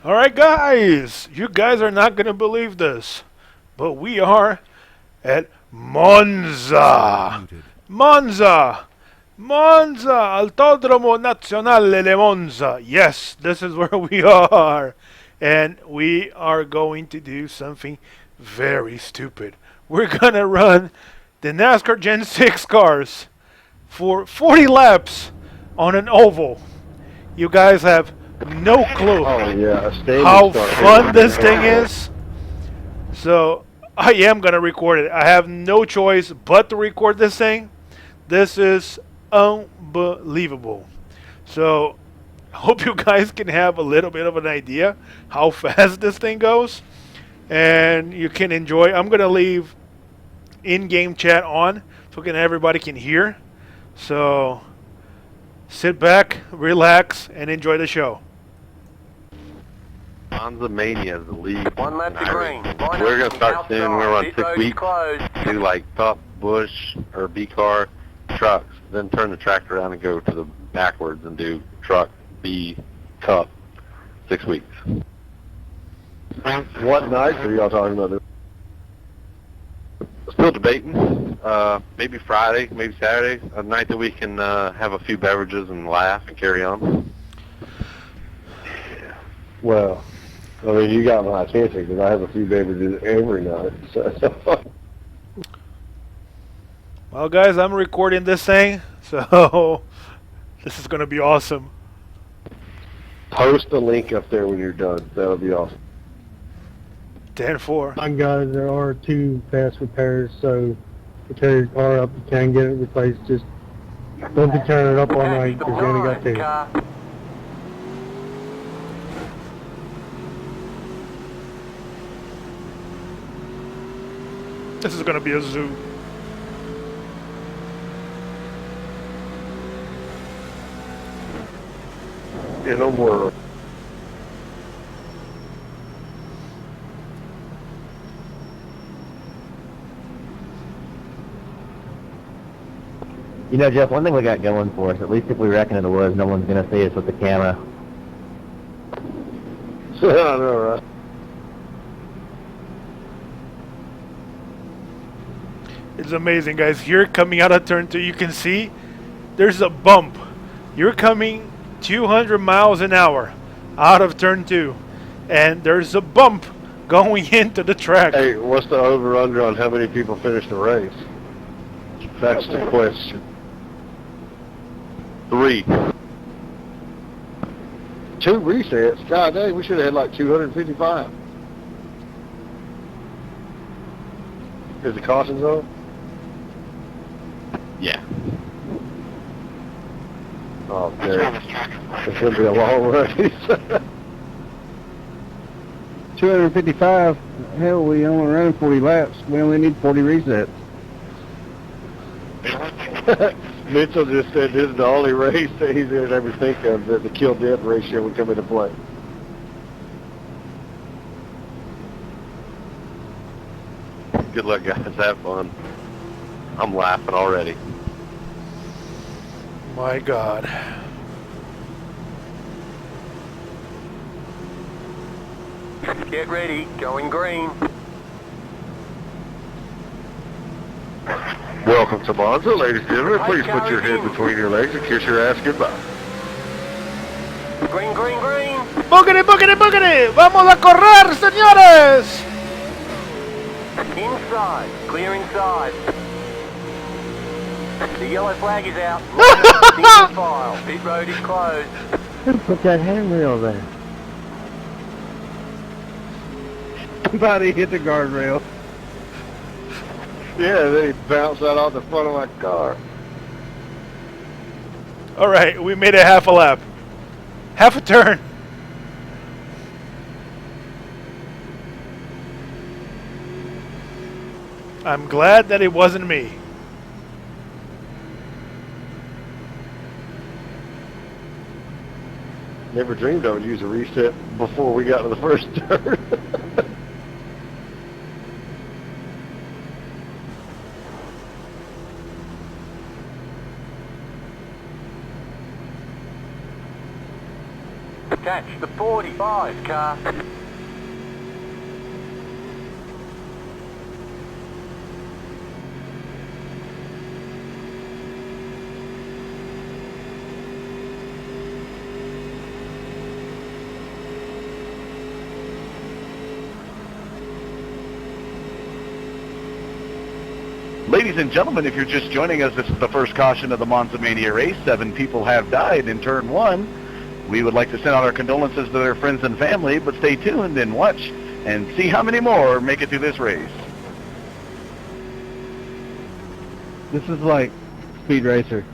Alright guys, you guys are not going to believe this, but we are at Monza. Monza! Monza! Autodromo Nazionale de Monza. Yes, this is where we are. And we are going to do something very stupid. We're going to run the NASCAR Gen-6 cars for 40 laps on an oval. You guys have no clue how fun this thing is. So I am going to record it. I have no choice but to record this thing. This is unbelievable. So I hope you guys can have a little bit of an idea how fast this thing goes. And you can enjoy. I'm going to leave in-game chat on so everybody can hear. So sit back, relax, and enjoy the show. Monza Mania is the league. One lap to green. We're going to start soon. We're going to run 6 weeks. Do like tough bush or B-car trucks. Then turn the tractor around and go to the backwards and do truck, B, tough. 6 weeks. What nights are y'all talking about? Still debating. Maybe Friday, maybe Saturday. A night that we can have a few beverages and laugh and carry on. Well, I mean, you got my attention because I have a few beverages every night. So. Well, guys, I'm recording this thing, so this is going to be awesome. Post the link up there when you're done. That'll be awesome. 10-4. Guys, there are 2 fast repairs, so to tear your car up, you can get it replaced. Just don't be tearing it up all night because you only got 2. This is going to be a zoo. Yeah, no more. You know, Jeff, one thing we got going for us, at least if we reckon it was, no one's going to see us with the camera. I know, right? It's amazing, guys. Here, coming out of turn 2, you can see there's a bump. You're coming 200 miles an hour out of turn 2, and there's a bump going into the track. Hey, what's the over-under on how many people finish the race? That's the question. 3. 2 resets? God dang, we should have had like 255. Is the caution zone? Yeah. Oh, Derek. It's going to be a long race. 255. Hell, we only ran 40 laps. We only need 40 resets. Mitchell just said this is the only race that he's going to ever think of that the kill-death ratio would come into play. Good luck, guys. Have fun. I'm laughing already. My God. Get ready, going green. Welcome to Monza, ladies and gentlemen. Please put your head between your legs and kiss your ass goodbye. Green, green, green. ¡Boogity, boogity, boogity! ¡Vamos a correr, señores! Inside, clear inside. The yellow flag is out. Single file. Pit road is closed. Who put that handrail there? Somebody hit the guardrail. Yeah, then he bounced out off the front of my car. All right, we made it half a lap. Half a turn. I'm glad that it wasn't me. Never dreamed I would use a reset before we got to the first turn. Okay, Catch the 45 car. Ladies and gentlemen, if you're just joining us, this is the first caution of the Monza Mania race. 7 people have died in turn 1. We would like to send out our condolences to their friends and family, but stay tuned and watch and see how many more make it through this race. This is like Speed Racer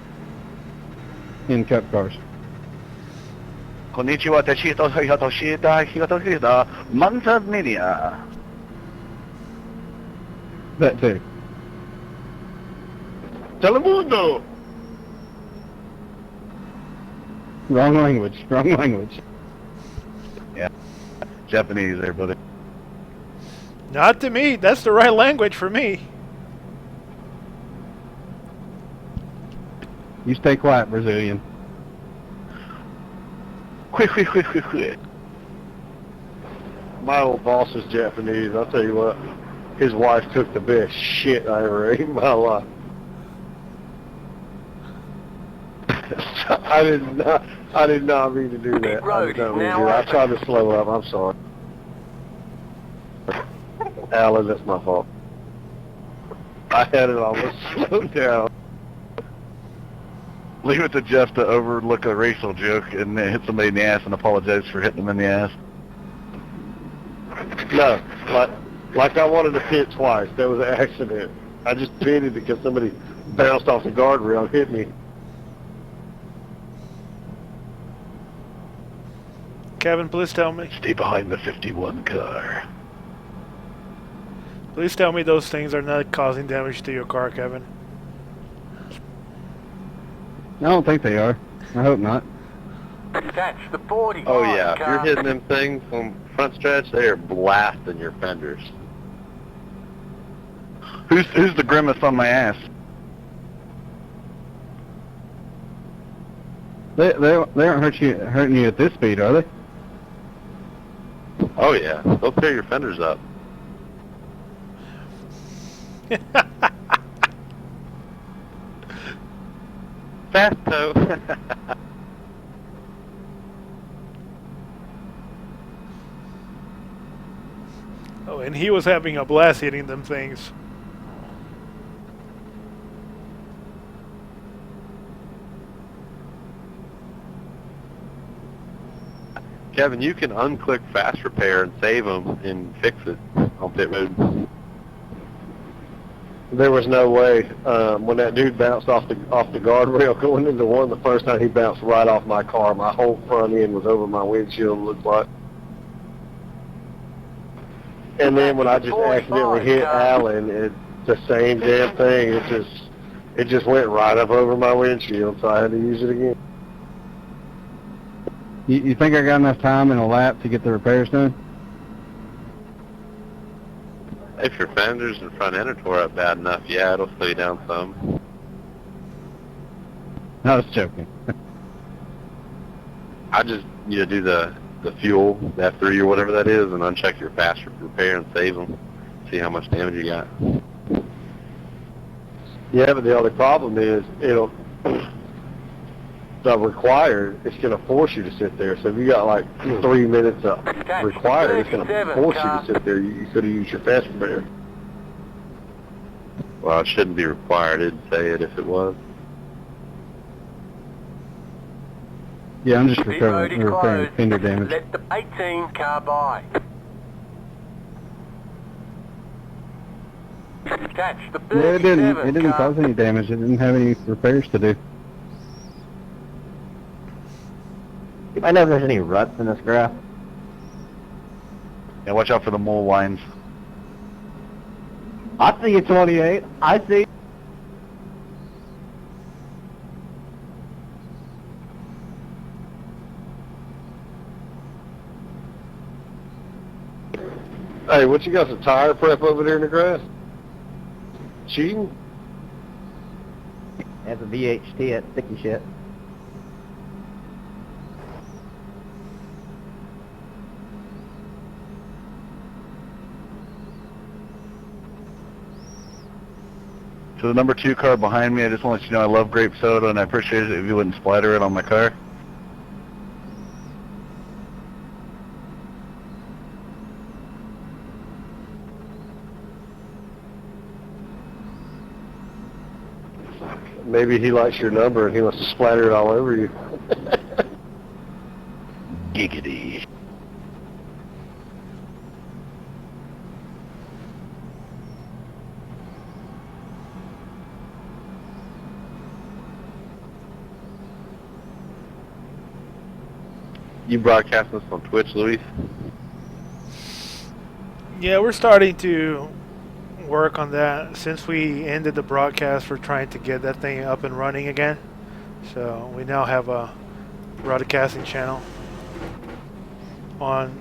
in cup cars. Konnichiwa, Teshito, Hitoshita, Hitoshita, Monza Mania. That too. Telemundo! Wrong language. Wrong language. Yeah, Japanese there, buddy. Not to me. That's the right language for me. You stay quiet, Brazilian. Quick. My old boss is Japanese. I'll tell you what, his wife cooked the best shit I ever ate in my life. I did not mean to do that. I did not mean to do that. I tried to slow up. I'm sorry. Alan, that's my fault. I had it almost slowed down. Leave it to Jeff to overlook a racial joke and then hit somebody in the ass and apologize for hitting them in the ass. No, like I wanted to pit twice. That was an accident. I just pitted because somebody bounced off the guardrail and hit me. Kevin, please tell me. Stay behind the 51 car. Please tell me those things are not causing damage to your car, Kevin. I don't think they are. I hope not. Catch the 45 Oh yeah, if car. you're hitting them things on front stretch, they are blasting your fenders. Who's the grimace on my ass? They aren't hurting you at this speed, are they? Oh yeah, they'll tear your fenders up. Fast toe. Oh, and he was having a blast hitting them things. Kevin, you can unclick fast repair and save them and fix it on pit road. There was no way. When that dude bounced off the guardrail going into one, the first time he bounced right off my car. My whole front end was over my windshield, it looked like. And then when I just accidentally hit Alan, it's the same damn thing. It just went right up over my windshield, so I had to use it again. You think I got enough time in a lap to get the repairs done? If your fenders and front end are tore up bad enough, yeah, it'll slow you down some. I was joking. I just do the fuel, the F3 or whatever that is, and uncheck your fast repair and save them. See how much damage you got. Yeah, but the only problem is the required, it's going to force you to sit there. So if you got like 3 minutes of required, it's going to force you to sit there. You could have used your fast repair. Well, it shouldn't be required. It'd say it if it was. Yeah, I'm just Pit repairing road closed. fender damage. Let the 18 car by. Catch the 37 Yeah, it didn't car. cause any damage. It didn't have any repairs to do. I know if there's any ruts in this graph. Yeah, watch out for the mole lines. I see you, 28. I see. Hey, what you got, some tire prep over there in the grass? Cheating? That's a VHT at sticky shit. To the number 2 car behind me, I just want to let you know I love grape soda, and I appreciate it if you wouldn't splatter it on my car. Maybe he likes your number and he wants to splatter it all over you. Giggity. You broadcast this on Twitch, Luis? Yeah, we're starting to work on that. Since we ended the broadcast, we're trying to get that thing up and running again. So we now have a broadcasting channel on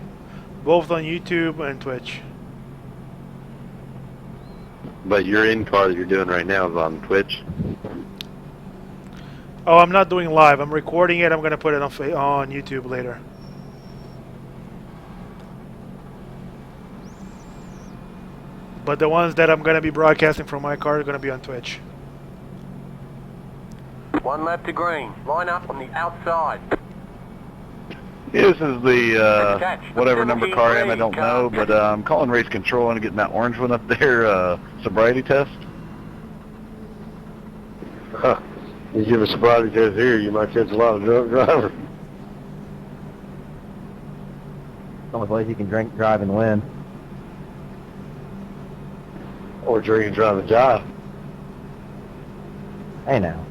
both on YouTube and Twitch. But your in-car that you're doing right now is on Twitch? Oh, I'm not doing live. I'm recording it. I'm going to put it on YouTube later. But the ones that I'm going to be broadcasting from my car are going to be on Twitch. 1 lap to green. Line up on the outside. Yeah, this is the, whatever number car I am, I don't know, but I'm calling race control and getting that orange one up there, sobriety test. Huh. You give a sobriety test here, you might catch a lot of drunk drivers. Some ways you can drink, drive, and win. Or drink and drive and jive. Hey now.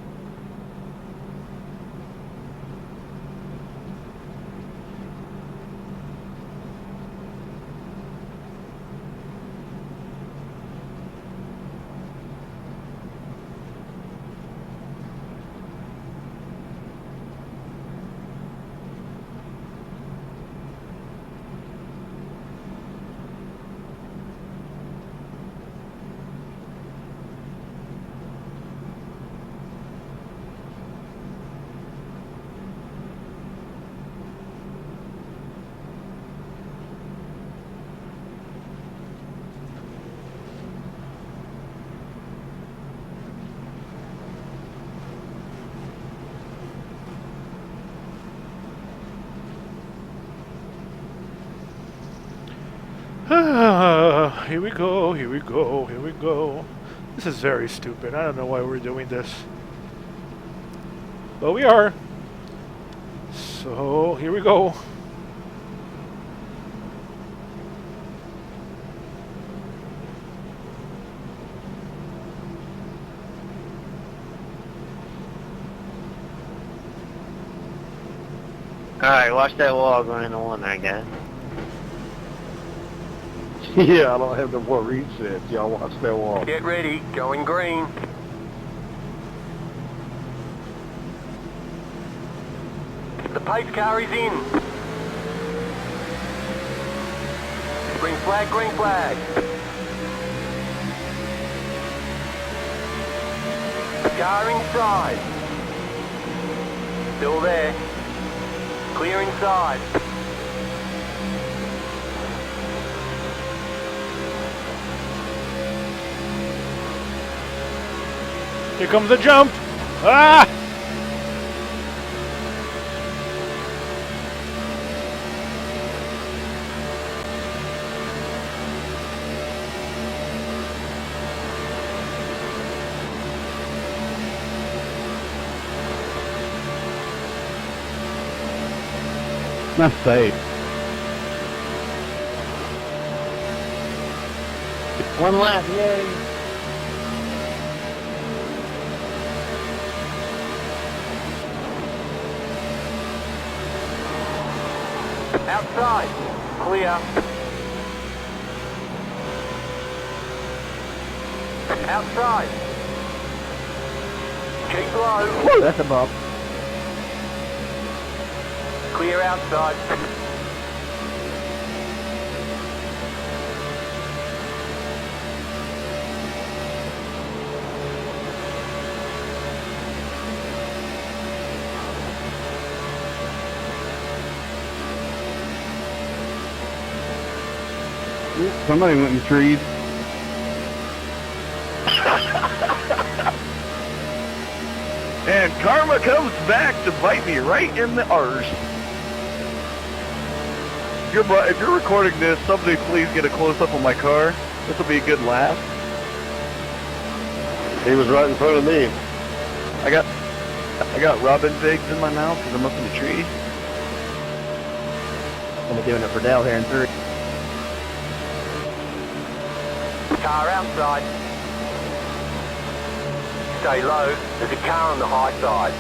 Here we go, here we go, here we go. This is very stupid. I don't know why we're doing this. But we are. So, here we go. Alright, watch that wall going in the one there, guys. Yeah, I don't have no more resets. Y'all watch that wall. Get ready. Going green. The pace car is in. Green flag, green flag. Car inside. Still there. Clear inside. Here comes the jump. Ah! Not safe. One lap, yay! Outside. Clear. Outside. Keep low. Woo, that's a bump. Clear outside. Somebody went and treed. Karma comes back to bite me right in the arse. If you're recording this, somebody please get a close-up on my car. This will be a good laugh. He was right in front of me. I got robin figs in my mouth because I'm up in the tree. I'm gonna be doing it for Dell here in 3. Car outside. Stay low. There's a car on the high side.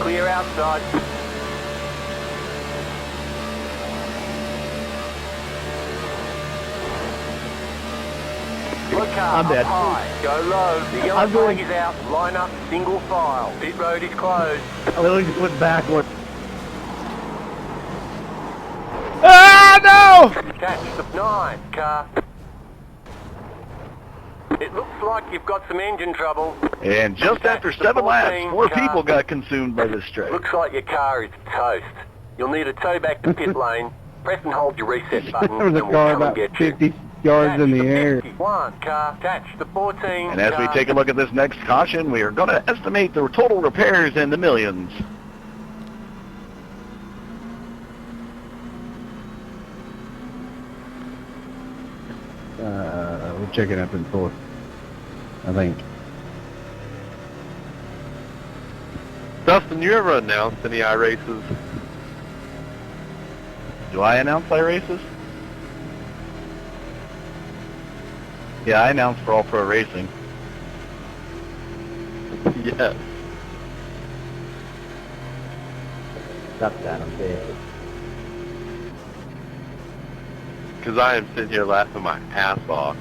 Clear outside. Look car I'm dead. up high. Go low. The yellow flag is out. Line up single file. Pit road is closed. I literally just went backward. Ah, no! Catch the 9 car. It looks like you've got some engine trouble. And just after 7 laps, 4 people got consumed by this strike. Looks like your car is toast. You'll need to tow back to pit lane. Press and hold your reset button. There was a and we'll car come and about get you. 50 yards in the air. 1 car. Catch the 14 And as we take a look at this next caution, we are going to estimate the total repairs in the millions. We're checking up in 4th, I think. Dustin, you ever announce any iRaces? Do I announce iRaces? Yeah, I announce for All Pro Racing. Yes. Stop that, I'm dead. Because I am sitting here laughing my ass off.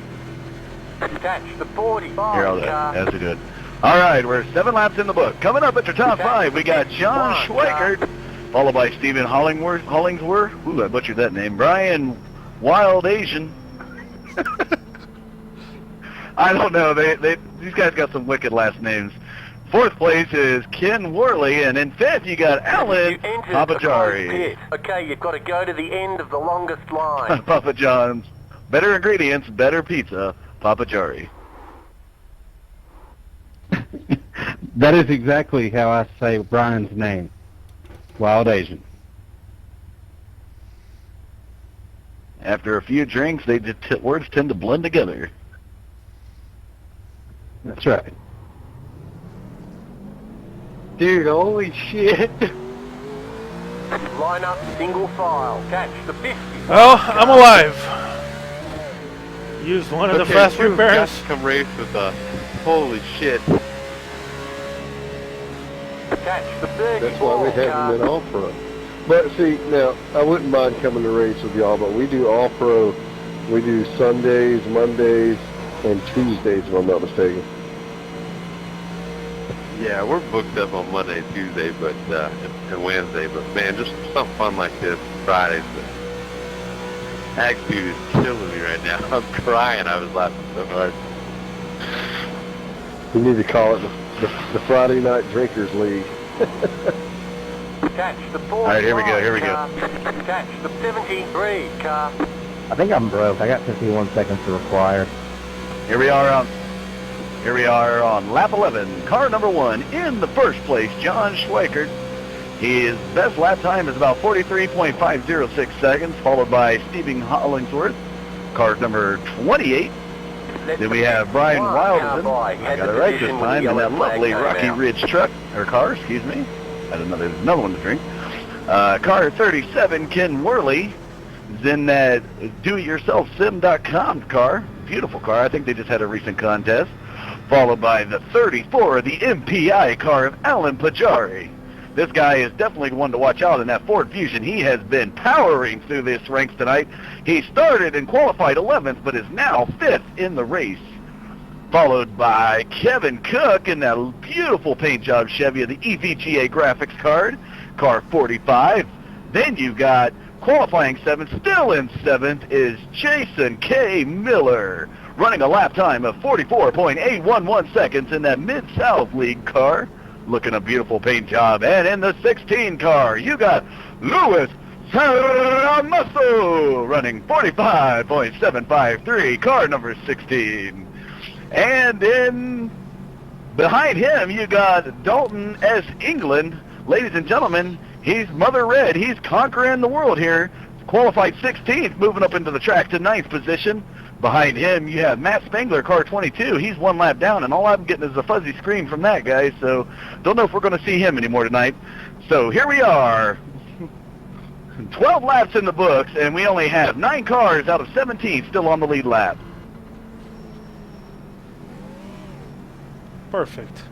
Catch the 45 Here, I'll car. as we do it. All right, we're 7 laps in the book. Coming up at your top 5, we got John Schweikert, followed by Stephen Hollingsworth. Ooh, I butchered that name. Brian Wild Asian. I don't know. These guys got some wicked last names. 4th place is Ken Worley, and in 5th you got Alan You entered the closed Papajari. pit. Okay, you've got to go to the end of the longest line. Papa John's. Better ingredients, better pizza. Papajari. That is exactly how I say Brian's name. Wild Asian. After a few drinks, words tend to blend together. That's right. Dude, holy shit. Line up single file. Catch the 50. Well, I'm alive. Used one of the fast you've got repairs. to come race with us. Holy shit. Catch the 34 That's why we haven't been all-pro. But see, now, I wouldn't mind coming to race with y'all, but we do all-pro. We do Sundays, Mondays, and Tuesdays, if I'm not mistaken. Yeah, we're booked up on Monday, Tuesday, but and Wednesday. But man, just something fun like this Fridays. Attitude is killing me right now. I'm crying. I was laughing so hard. We need to call it the Friday Night Drinkers League. Catch the 45 All right, here we go, here we go. car. Catch the 73 car. I think I'm broke. I got 51 seconds to require. Here we are on lap 11. Car number 1 in the first place, John Schweikert. His best lap time is about 43.506 seconds, followed by Stephen Hollingsworth, car number 28. Then we have Brian Wilderson. I got it right this time, in that lovely Rocky Ridge truck, or car, excuse me. There's another one to drink. Car 37, Ken Worley, is in that do-it-yourself-sim.com car. Beautiful car. I think they just had a recent contest. Followed by the 34, the MPI car of Alan Pajari. This guy is definitely one to watch out in that Ford Fusion. He has been powering through this ranks tonight. He started and qualified 11th, but is now 5th in the race. Followed by Kevin Cook in that beautiful paint job Chevy of the EVGA graphics card, car 45. Then you got qualifying 7th, still in 7th, is Jason K. Miller, running a lap time of 44.811 seconds in that Mid-South League car. Looking a beautiful paint job. And in the 16 car, you got Louis Saramasso running 45.753, car number 16. And in Behind him, you got Dalton S. England. Ladies and gentlemen, he's Mother Red. He's conquering the world here. Qualified 16th, moving up into the track to 9th position. Behind him, you have Matt Spangler, car 22. He's 1 lap down, and all I'm getting is a fuzzy screen from that guy, so don't know if we're going to see him anymore tonight. So here we are, 12 laps in the books, and we only have 9 cars out of 17 still on the lead lap. Perfect.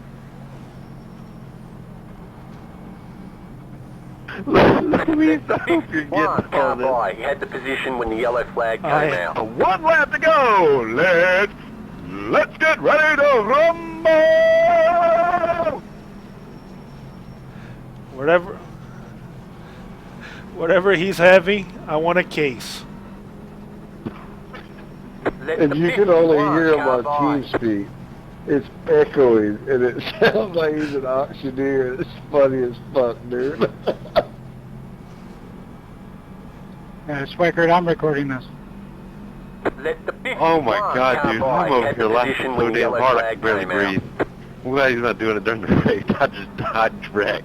Let me hope you're getting One all car this. by. He had the position when the yellow flag came out. 1 lap to go. Let's get ready to rumble. Whatever he's having, I want a case. Let And the you can only 51 hear him car on by. TeamSpeak. It's echoing, and it sounds like he's an auctioneer. It's funny as fuck, dude. Swickard, I'm recording this. Let the 51 Oh my God, car dude! by. I'm He over had here the laughing position so when the damn yellow hard I flag can barely came out. breathe. I'm glad he's not doing it during the race. I just died wreck.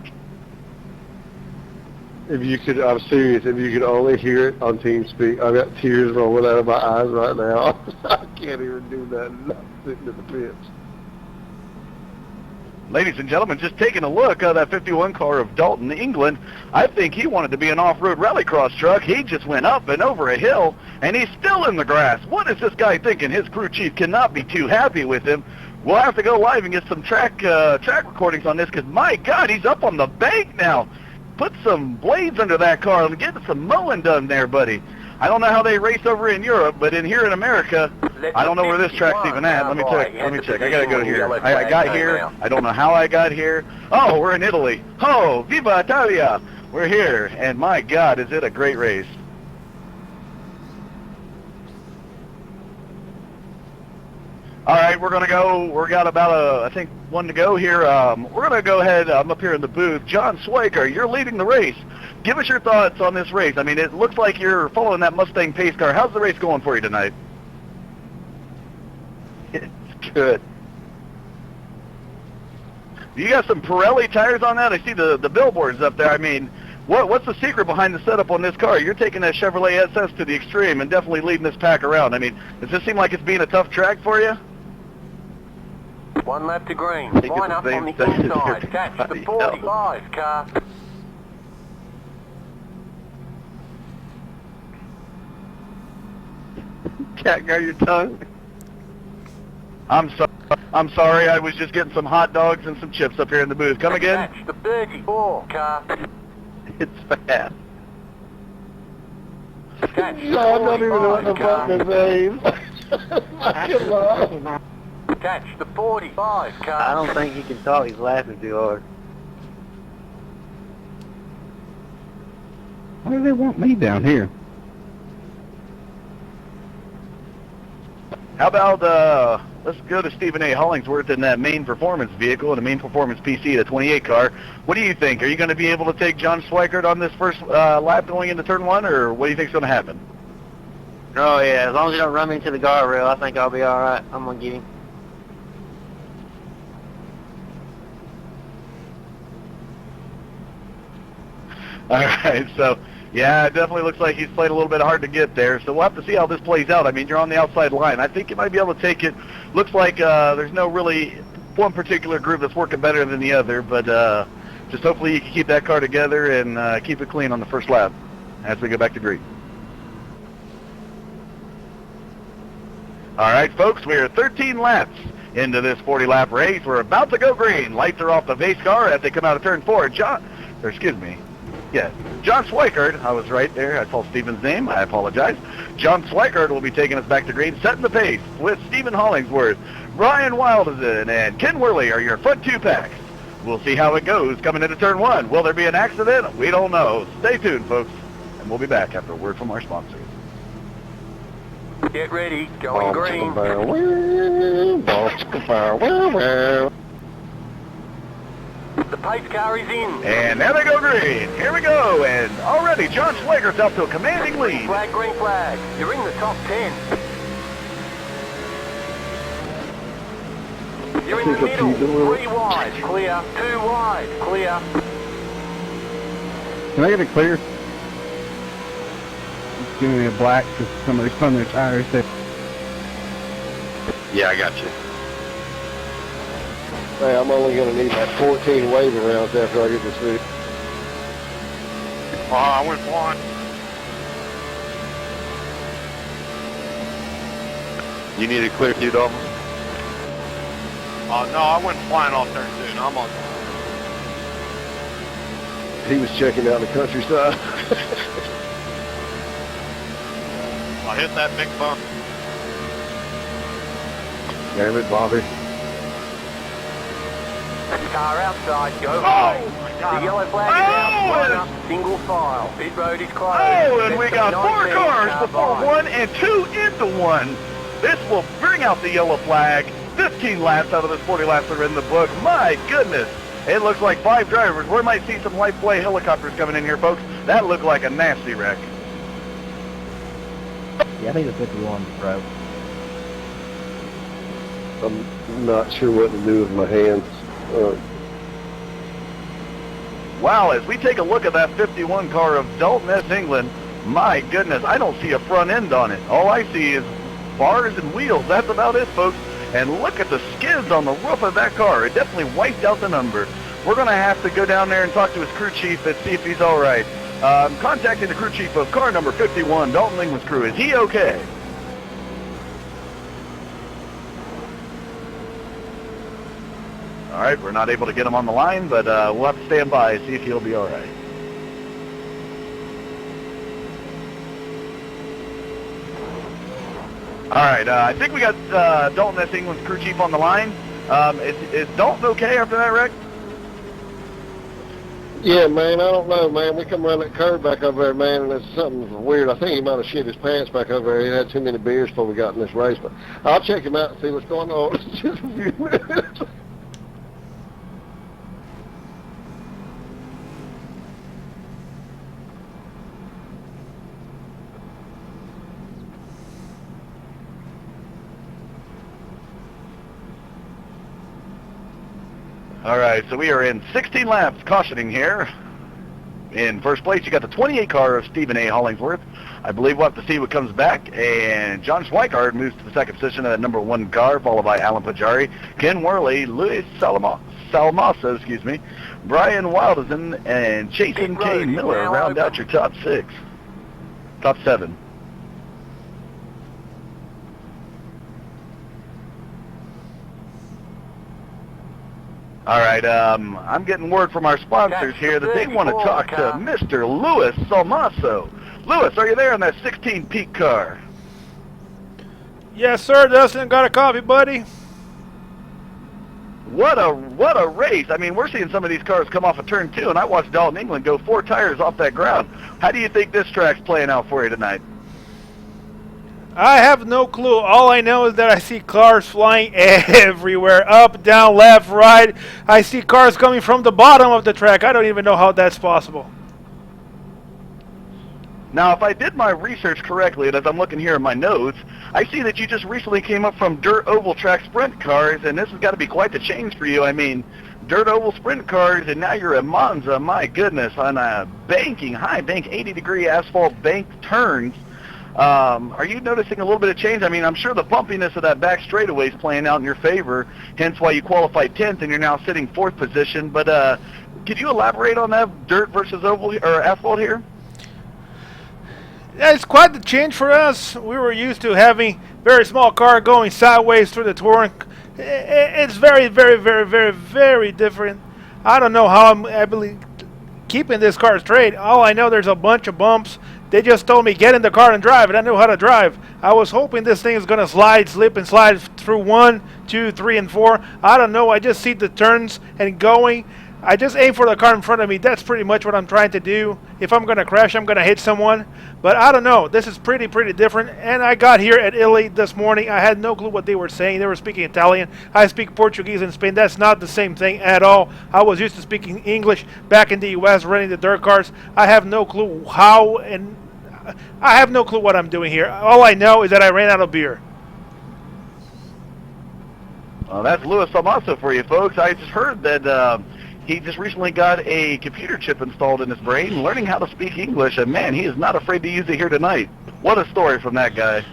If you could, I'm serious, if you could only hear it on TeamSpeak, I've got tears rolling out of my eyes right now. I can't even do nothing. I'm sitting in the pits. Ladies and gentlemen, just taking a look at that 51 car of Dalton, England. I think he wanted to be an off-road rallycross truck. He just went up and over a hill, and he's still in the grass. What is this guy thinking? His crew chief cannot be too happy with him. We'll have to go live and get some track recordings on this, because my God, he's up on the bank now. Put some blades under that car and get some mowing done there, buddy. I don't know how they race over in Europe, but in here in America, I don't know where this track's even at. Let me check. I gotta go here. I got here. I don't know how I got here. Oh, we're in Italy. Oh, Viva Italia! We're here, and my God, is it a great race. All right, we're going to go. We've got about, I think, 1 to go here. We're going to go ahead. I'm up here in the booth. John Swiker, you're leading the race. Give us your thoughts on this race. I mean, it looks like you're following that Mustang pace car. How's the race going for you tonight? It's good. You got some Pirelli tires on that? I see the billboards up there. I mean, what's the secret behind the setup on this car? You're taking that Chevrolet SS to the extreme and definitely leading this pack around. I mean, does this seem like it's being a tough track for you? 1 lap to green. I think Line it's up the on the same thing as inside. Catch the everybody else. 45 car. Cat guard your tongue. I'm sorry. I was just getting some hot dogs and some chips up here in the booth. Come again? Catch the 34 car. It's fast. Catch the No, I'm not even know what the 45 fuck his name. Fucking love. Catch the 45 car. I don't think he can talk. He's laughing too hard. Why do they want me down here? How about, let's go to Stephen A. Hollingsworth in that main performance vehicle, in a main performance PC, the 28 car. What do you think? Are you going to be able to take John Schweikert on this first lap going into turn 1, or what do you think is going to happen? Oh yeah, as long as you don't run me into the guardrail, I think I'll be alright. I'm gonna get him. All right, so, yeah, it definitely looks like he's played a little bit hard to get there, so we'll have to see how this plays out. I mean, you're on the outside line. I think you might be able to take it. Looks like there's no really one particular group that's working better than the other, but just hopefully you can keep that car together and keep it clean on the first lap as we go back to green. All right, folks, we are 13 laps into this 40-lap race. We're about to go green. Lights are off the base car as they come out of turn 4. John Schweikert, I was right there. I called Stephen's name. I apologize. John Schweikert will be taking us back to green, setting the pace with Stephen Hollingsworth. Brian Wildison and Ken Worley are your front 2 packs. We'll see how it goes coming into turn 1. Will there be an accident? We don't know. Stay tuned, folks, and we'll be back after a word from our sponsors. Get ready, going green. The pace car is in. And there they go green. Here we go. And already John Schweigert's up to a commanding lead. Green flag. You're in the top 10. You're in the pick up middle. you doing 3 wide, clear. 2 wide, clear. Can I get it clear? Just give me a black because somebody's spun their tires there. Yeah, I got you. Hey, I'm only going to need like 14 waving rounds after I get this video. Oh, I went blind. You need it clear, too, Dalton? No, I went flying off there soon. I'm on. He was checking out the countryside. I hit that big bump. Damn it, Bobby. Car outside, go Oh, home. The yellow flag is out, line up, single file. Pit road is closed. Oh, and we got 4 19, cars car before by. 1 and 2 into 1. This will bring out the yellow flag. 15 laps out of the 40 laps that are in the book. My goodness. It looks like 5 drivers. We might see some light play helicopters coming in here, folks. That looked like a nasty wreck. Yeah, I think it's 51, bro. I'm not sure what to do with my hands. Wow, as we take a look at that 51 car of Dalton S. England, my goodness, I don't see a front end on it. All I see is bars and wheels. That's about it, folks. And look at the skids on the roof of that car. It definitely wiped out the number. We're going to have to go down there and talk to his crew chief and see if he's all right. I'm contacting the crew chief of car number 51, Dalton England's crew. Is he okay? All right, we're not able to get him on the line, but we'll have to stand by and see if he'll be all right. All right, I think we got Dalton S. England's crew chief on the line. Is Dalton okay after that wreck? Yeah, man, I don't know, man. We come around that curve back over there, man, and it's something weird. I think he might have shit his pants back over there. He had too many beers before we got in this race, but I'll check him out and see what's going on. Just a few minutes. All right, so we are in 16 laps cautioning here. In first place, you got the 28 car of Stephen A. Hollingsworth. I believe we'll have to see what comes back. And John Schweikart moves to the second position of that number 1 car, followed by Alan Pajari, Ken Worley, Luis Salmaso, Brian Wildesen, and Jason K. Miller round out your top 7. All right, I'm getting word from our sponsors here that they want to talk to Mr. Luis Salmaso. Luis, are you there on that 16 Peak car? Yes, sir, Dustin. Got a copy, buddy. What a race. I mean, we're seeing some of these cars come off of turn 2, and I watched Dalton England go 4 tires off that ground. How do you think this track's playing out for you tonight? I have no clue. All I know is that I see cars flying everywhere. Up, down, left, right. I see cars coming from the bottom of the track. I don't even know how that's possible. Now, if I did my research correctly, and as I'm looking here in my notes, I see that you just recently came up from dirt oval track sprint cars, and this has got to be quite the change for you. I mean, dirt oval sprint cars, and now you're at Monza. My goodness, on a high bank, 80-degree asphalt bank turns. Are you noticing a little bit of change? I mean, I'm sure the bumpiness of that back straightaway is playing out in your favor, hence why you qualified 10th and you're now sitting 4th position. But could you elaborate on that dirt versus oval or asphalt here? Yeah, it's quite the change for us. We were used to having very small car going sideways through the torque. It's very, very, very, very, very different. I don't know how I'm able keeping this car straight. All I know, there's a bunch of bumps. They just told me, get in the car and drive, and I know how to drive. I was hoping this thing is going to slip and slide through 1, 2, 3, and 4. I don't know. I just see the turns and going. I just aim for the car in front of me. That's pretty much what I'm trying to do. If I'm going to crash, I'm going to hit someone. But I don't know. This is pretty different. And I got here at Italy this morning. I had no clue what they were saying. They were speaking Italian. I speak Portuguese in Spain. That's not the same thing at all. I was used to speaking English back in the U.S. running the dirt cars. I have no clue how, and I have no clue what I'm doing here. All I know is that I ran out of beer. That's Louis Salmaso for you, folks. I just heard that he just recently got a computer chip installed in his brain, learning how to speak English, and man, he is not afraid to use it here tonight. What a story from that guy.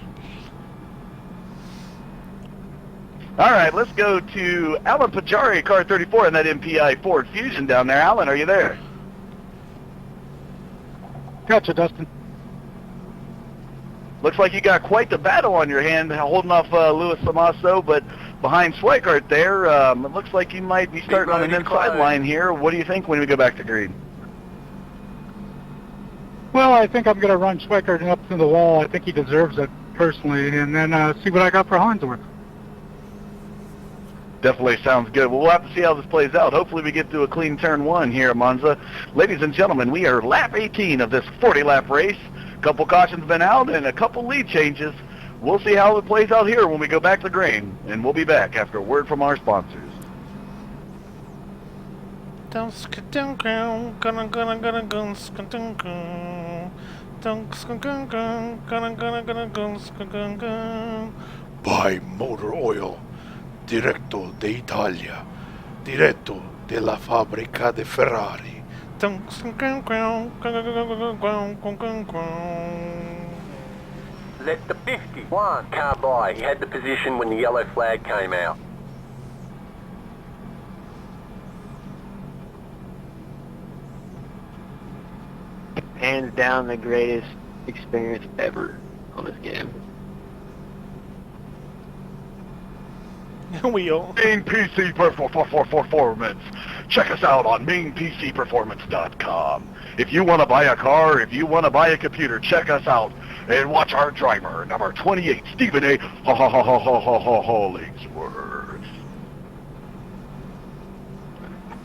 All right, let's go to Alan Pajari, car 34 in that MPI Ford Fusion down there. Alan, are you there? Gotcha, Dustin. Looks like you got quite the battle on your hand holding off Louis Salmaso, but behind Schweikart there, it looks like you might be starting on an inside line here. What do you think when we go back to green? Well, I think I'm going to run Schweikart up to the wall. I think he deserves it personally, and then see what I got for Harnsworth. Definitely sounds good. Well, we'll have to see how this plays out. Hopefully we get to a clean turn 1 here at Monza. Ladies and gentlemen, we are lap 18 of this 40-lap race. A couple cautions been out and a couple lead changes. We'll see how it plays out here when we go back to green, and we'll be back after a word from our sponsors. Buy motor oil diretto de Italia, diretto della fabbrica de Ferrari. Let the 51 car by. He had the position when the yellow flag came out. Hands down the greatest experience ever on this game. We all. Main PC Performance. Check us out on mainpcperformance.com. If you want to buy a car, if you want to buy a computer, check us out and watch our driver, number 28, Stephen A. Hollingsworth.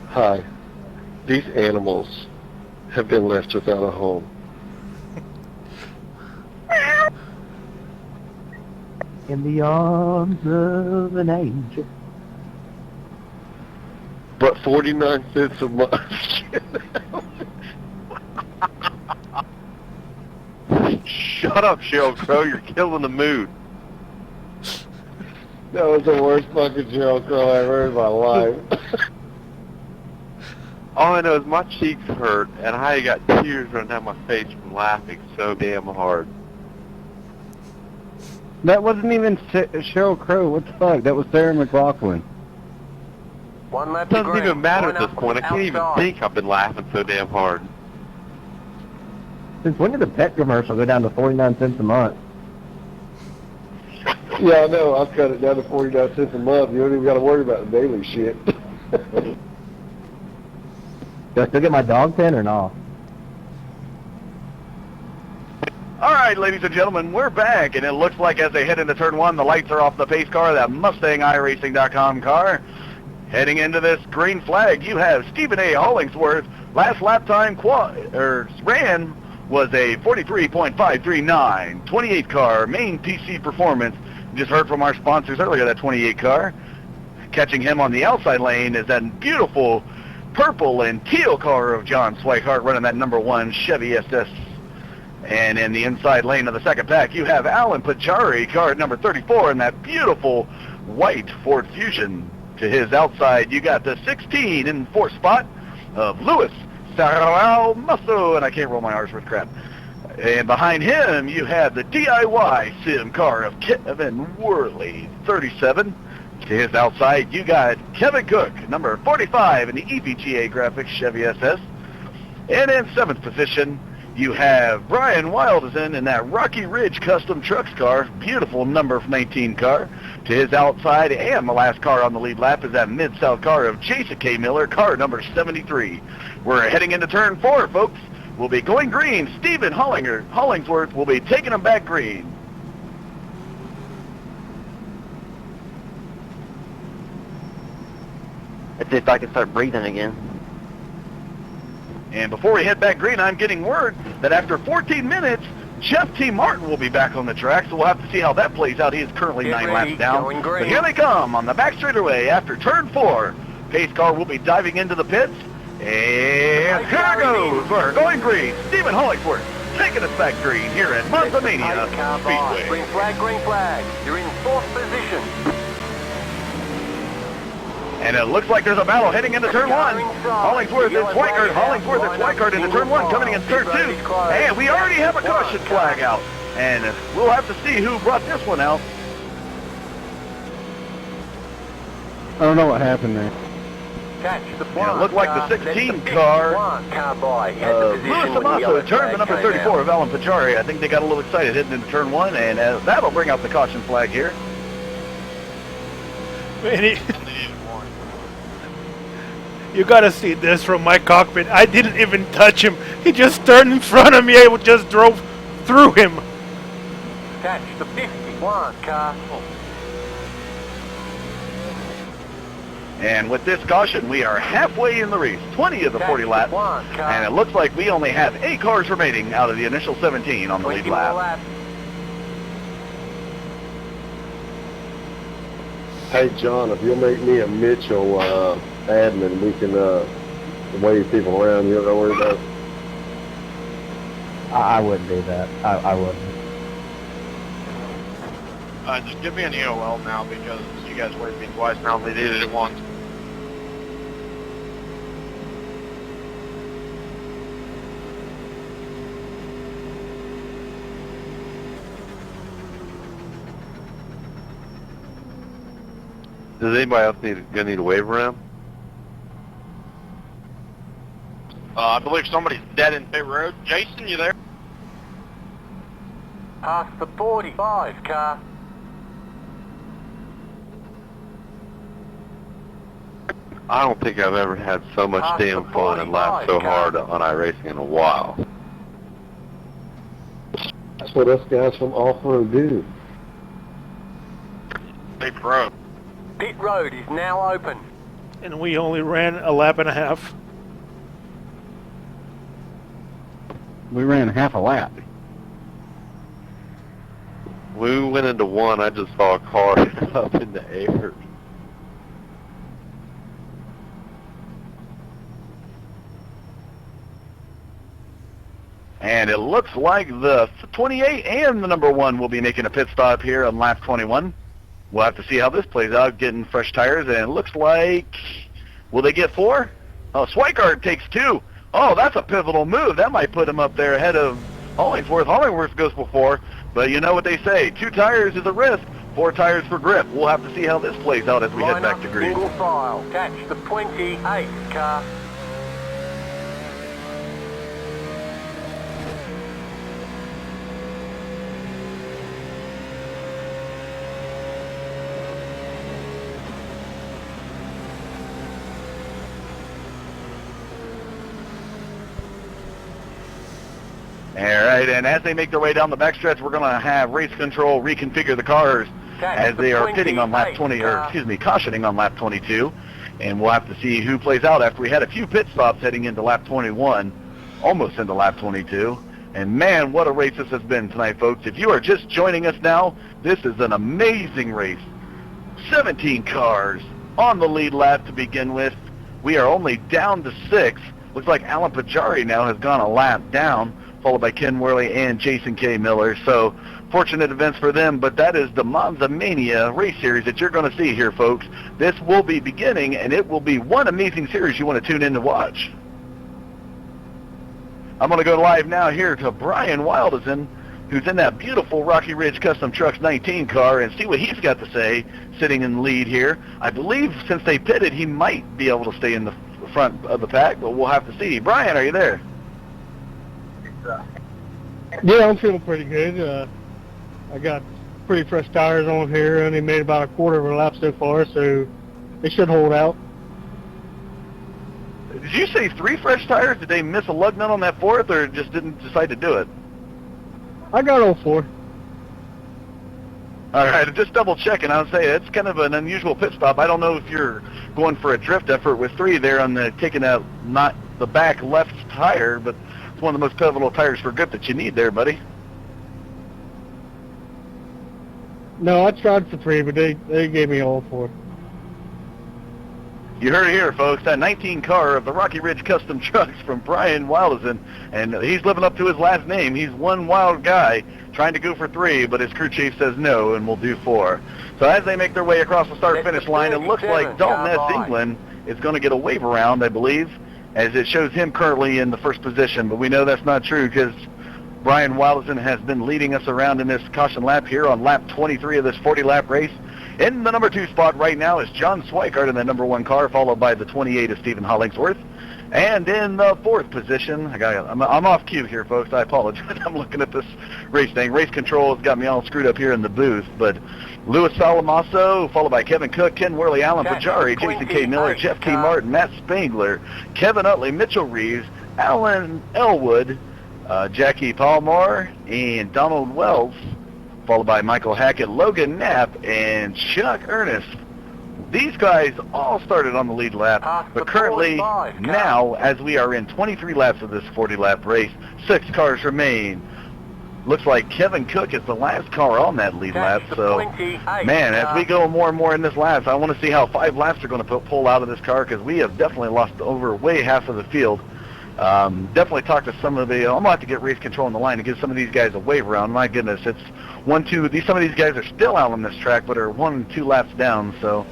Hi. These animals have been left without a home. In the arms of an angel. But 49 cents a month. Shut up, Sheryl Crow. You're killing the mood. That was the worst fucking Sheryl Crow I've heard in my life. All I know is my cheeks hurt, and I got tears running down my face from laughing so damn hard. That wasn't even Sheryl Crow. What the fuck? That was Sarah McLachlan. One lap It to doesn't green. even matter Line at this up point. I can't even outside. think I've been laughing so damn hard. Since when did the pet commercial go down to 49 cents a month? Yeah, I know. I've cut it down to 49 cents a month. You don't even got to worry about the daily shit. Do I still get my dog pen or not? All right, ladies and gentlemen, we're back, and it looks like as they head into turn 1, the lights are off the pace car, that Mustang iRacing.com car. Heading into this green flag, you have Stephen A. Hollingsworth. Last lap time ran was a 43.539, 28 car, main PC performance. You just heard from our sponsors earlier, that 28 car. Catching him on the outside lane is that beautiful purple and teal car of John Schweikart running that number 1 Chevy SS. And in the inside lane of the second pack, you have Alan Pajari, car number 34, in that beautiful white Ford Fusion. To his outside, you got the 16 in 4th spot of Louis Salmaso, and I can't roll my R's with crap. And behind him, you have the DIY sim car of Kevin Worley, 37. To his outside, you got Kevin Cook, number 45, in the EVGA graphics Chevy SS. And in 7th position, you have Brian Wildesen in that Rocky Ridge Custom Trucks car, beautiful number 19 car. To his outside, and the last car on the lead lap is that Mid-South car of Jason K. Miller, car number 73. We're heading into turn 4, folks. We'll be going green. Stephen Hollingsworth will be taking them back green. Let's see if I can start breathing again. And before we head back green, I'm getting word that after 14 minutes, Jeff T. Martin will be back on the track, so we'll have to see how that plays out. He is currently Get 9 ready, laps down. going green. But here they come on the back straightaway after turn 4. Pace car will be diving into the pits. And here it goes. We're going green. Stephen Hollingsworth taking us back green here at Monza Mania Car by. Speedway. Green flag, green flag. You're in 4th position. And it looks like there's a battle heading into turn 1. Hollingsworth and Schweikert. Hollingsworth and Schweikert into turn 1, coming against turn 2. And we already have a caution flag out. And we'll have to see who brought this one out. I don't know what happened there. It looked like the 16 car, Louis Amato, turned the number 34 of Alan Pajari. I think they got a little excited heading into turn 1, and that'll bring out the caution flag here. Man, you gotta see this from my cockpit. I didn't even touch him. He just turned in front of me. I just drove through him. Catch the 51 car. And with this caution, we are halfway in the race, 20 of the 40 laps, and it looks like we only have 8 cars remaining out of the initial 17 on the lead lap. Hey, John, if you'll make me a Mitchell admin, we can wave people around. You don't know where to go. I wouldn't do that. I wouldn't. Just give me an EOL now because you guys waved me twice now. They did it once. Does anybody else gonna need a wave around? I believe somebody's dead in pit road. Jason, you there? Past the 45 car. I don't think I've ever had so much damn fun and laughed so hard on iRacing in a while. That's what us guys from off-road do. Hey, pro. Pit road is now open. And we only ran a lap and a half. We ran half a lap. When we went into 1, I just saw a car up in the air. And it looks like the 28 and the number 1 will be making a pit stop here on lap 21. We'll have to see how this plays out, getting fresh tires, and it looks like, will they get 4? Oh, Schweikert takes 2. Oh, that's a pivotal move. That might put him up there ahead of Hollingsworth. Hollingsworth goes before, but you know what they say, 2 tires is a risk, 4 tires for grip. We'll have to see how this plays out as we head back to green. Single file. Catch the 28 car. Alright, and as they make their way down the backstretch, we're going to have race control reconfigure the cars as they are pitting on lap 20, or excuse me, cautioning on lap 22. And we'll have to see who plays out after we had a few pit stops heading into lap 21, almost into lap 22. And man, what a race this has been tonight, folks. If you are just joining us now, this is an amazing race. 17 cars on the lead lap to begin with. We are only down to 6. Looks like Alan Pajari now has gone a lap down, followed by Ken Worley and Jason K. Miller. So fortunate events for them, but that is the Monza Mania race series that you're going to see here, folks. This will be beginning, and it will be one amazing series you want to tune in to watch. I'm going to go live now here to Brian Wildison, who's in that beautiful Rocky Ridge Custom Trucks 19 car, and see what he's got to say sitting in the lead here. I believe since they pitted, he might be able to stay in the front of the pack, but we'll have to see. Brian, are you there? Yeah, I'm feeling pretty good. I got pretty fresh tires on here. Only made about a quarter of a lap so far, so they should hold out. Did you say 3 fresh tires? Did they miss a lug nut on that 4th, or just didn't decide to do it? I got all 4. All right, just double checking. I would say it's kind of an unusual pit stop. I don't know if you're going for a drift effort with 3 there on the taking out not the back left tire, but it's one of the most pivotal tires for grip that you need there, buddy. No, I tried for 3, but they gave me all 4. You heard it here, folks. That 19 car of the Rocky Ridge Custom Trucks from Brian Wildison, and he's living up to his last name. He's one wild guy trying to go for 3, but his crew chief says no, and we'll do 4. So as they make their way across the start-finish line, it looks like Dalton S. England is going to get a wave around, I believe, as it shows him currently in the first position. But we know that's not true because Brian Wildison has been leading us around in this caution lap here on lap 23 of this 40-lap race. In the number 2 spot right now is John Swikart in the number 1 car, followed by the 28 of Stephen Hollingsworth. And in the 4th position, I'm off cue here, folks. I apologize. I'm looking at this race thing. Race control has got me all screwed up here in the booth. But Louis Salamasso, followed by Kevin Cook, Ken Worley, Alan Pajari, Jason K. Miller, Jeff T. Martin, Matt Spangler, Kevin Utley, Mitchell Reeves, Alan Elwood, Jackie Palmore, and Donald Wells, followed by Michael Hackett, Logan Knapp, and Chuck Ernest. These guys all started on the lead lap, but currently now, as we are in 23 laps of this 40-lap race, 6 cars remain. Looks like Kevin Cook is the last car on that lead lap, so, man, as we go more and more in this laps, I want to see how 5 laps are going to pull out of this car, because we have definitely lost over way half of the field. Definitely talk to some of the, I'm going to have to get race control on the line to give some of these guys a wave around. My goodness, it's 1, 2, some of these guys are still out on this track, but are 1 and 2 laps down, so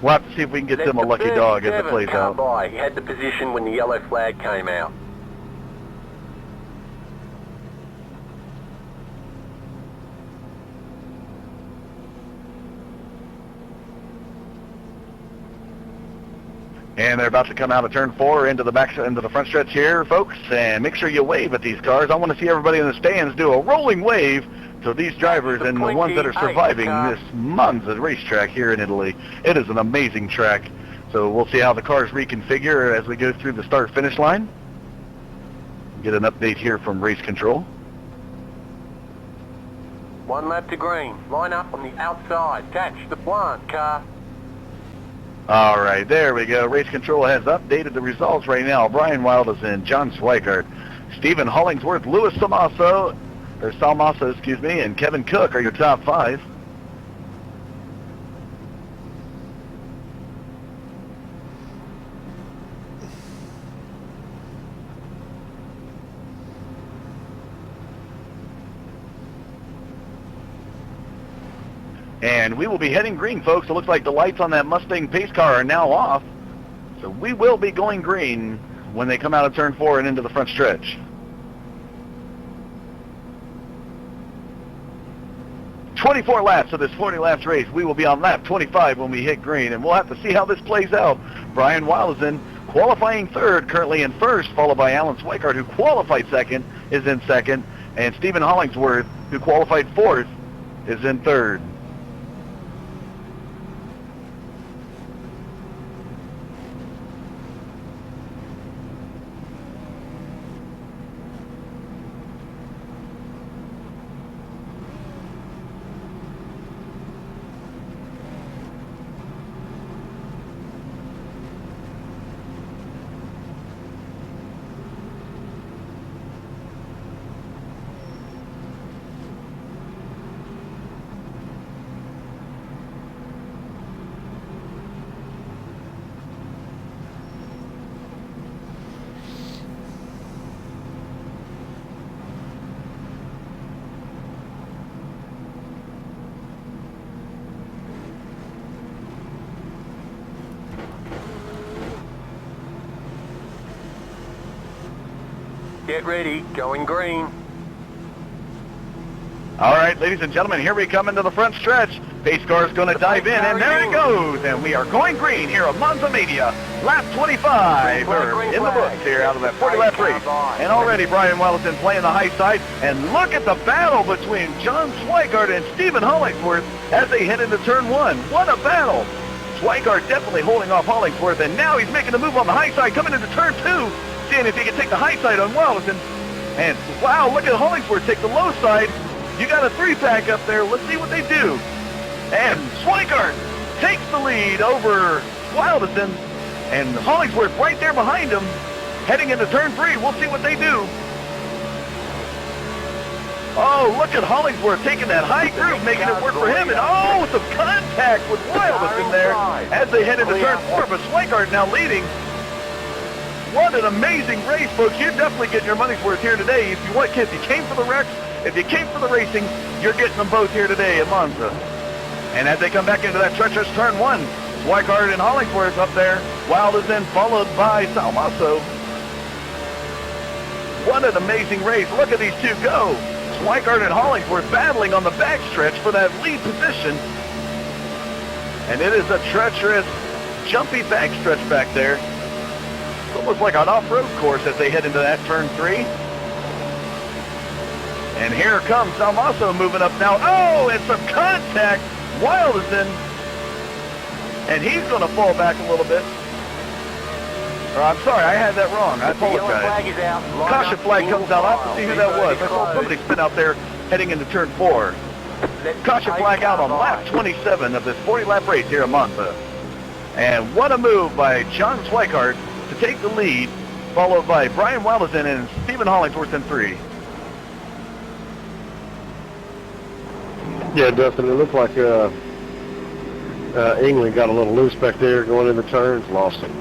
we'll have to see if we can get them a lucky dog as it plays out. He had the position when the yellow flag came out. And they're about to come out of turn 4 into the front stretch here, folks. And make sure you wave at these cars. I want to see everybody in the stands do a rolling wave to these drivers and the ones that are surviving this Monza racetrack here in Italy. It is an amazing track. So we'll see how the cars reconfigure as we go through the start-finish line. Get an update here from race control. 1 lap to green. Line up on the outside. Catch the blind car. All right, there we go. Race control has updated the results right now. Brian Wildison, John Swikart, Stephen Hollingsworth, Louis Salmasso, and Kevin Cook are your top 5. And we will be heading green, folks. It looks like the lights on that Mustang pace car are now off. So we will be going green when they come out of turn 4 and into the front stretch. 24 laps of this 40 laps race. We will be on lap 25 when we hit green, and we'll have to see how this plays out. Brian Wildison qualifying 3rd, currently in 1st, followed by Alan Swikart, who qualified 2nd, is in 2nd, and Stephen Hollingsworth, who qualified 4th, is in 3rd. Get ready, going green. All right, ladies and gentlemen, here we come into the front stretch. Pace car is going to dive in, and there it goes. And we are going green here at Monza Mania. Lap 25. We're in the books here out of that 40-lap race. And already Brian Wellington playing the high side. And look at the battle between John Swikart and Stephen Hollingsworth as they head into turn 1. What a battle. Swikart definitely holding off Hollingsworth, and now he's making the move on the high side, coming into turn 2. Seeing if he can take the high side on Wellington. And wow, look at Hollingsworth take the low side. You got a 3-pack up there. Let's see what they do. And Swikart takes the lead over Wildison, and Hollingsworth right there behind him, heading into turn 3. We'll see what they do. Oh, look at Hollingsworth taking that high groove, making it work for him. And oh, some contact with Wildison there as they head into turn 4, but Swikart now leading. What an amazing race, folks. You're definitely getting your money's worth here today. If you came for the wrecks, if you came for the racing, you're getting them both here today at Monza. And as they come back into that treacherous turn one, Schweikart and Hollingsworth up there. Wild is then followed by Salmaso. What an amazing race. Look at these two go. Schweikart and Hollingsworth battling on the backstretch for that lead position. And it is a treacherous, jumpy backstretch back there. It's almost like an off-road course as they head into that turn 3. And here comes Salmaso moving up now. Oh, and some contact. Wild is in. And he's going to fall back a little bit. I'm sorry, I had that wrong. I apologize. Caution flag comes out. I'll have to see who that was. I saw somebody spin out there heading into turn 4. Caution flag out on lap 27 of this 40-lap race here at Monza. And what a move by John Schweikart to take the lead, followed by Brian Wildesen and Stephen Hollingsworth in 3. Yeah, Dustin, it looked like England got a little loose back there going in the turns, lost him.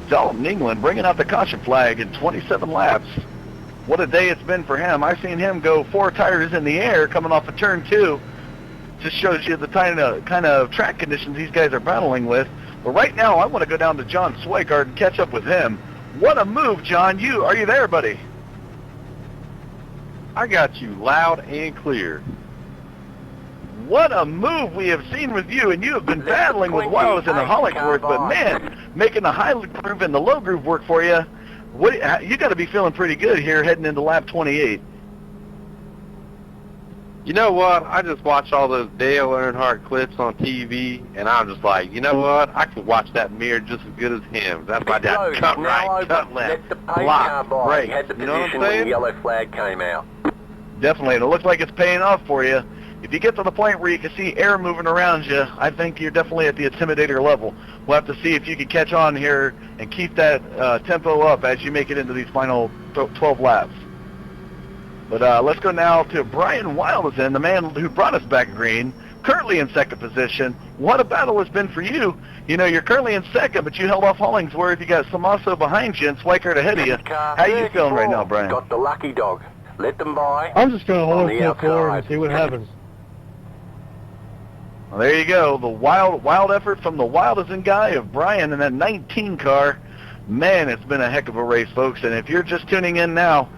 Dalton England bringing out the caution flag in 27 laps. What a day it's been for him. I've seen him go 4 tires in the air coming off of turn 2. Just shows you the kind of track conditions these guys are battling with. But right now, I want to go down to John Schweikart and catch up with him. What a move, John. Are you there, buddy? I got you loud and clear. What a move we have seen with you, and you have been battling with Wireless and the Hollingsworth, but man, making the high groove and the low groove work for you. You got to be feeling pretty good here heading into lap 28. You know what? I just watched all those Dale Earnhardt clips on TV, and I'm just like, you know what? I could watch that mirror just as good as him. That's why I got cut right, cut left, block, break. You know what I'm saying? The yellow flag came out. Definitely, and it looks like it's paying off for you. If you get to the point where you can see air moving around you, I think you're definitely at the Intimidator level. We'll have to see if you can catch on here and keep that tempo up as you make it into these final 12 laps. But let's go now to Brian Wildesen, the man who brought us back green, currently in second position. What a battle it's been for you. You know, you're currently in second, but you held off Hollingsworth. You got Salmaso behind you and Schweikart ahead of you. How you feeling right now, Brian? Got the lucky dog. Let them by. I'm just going to hold it forward and see what happens. Well, there you go. The wild effort from the Wildesen guy of Brian in that 19 car. Man, it's been a heck of a race, folks. And if you're just tuning in now,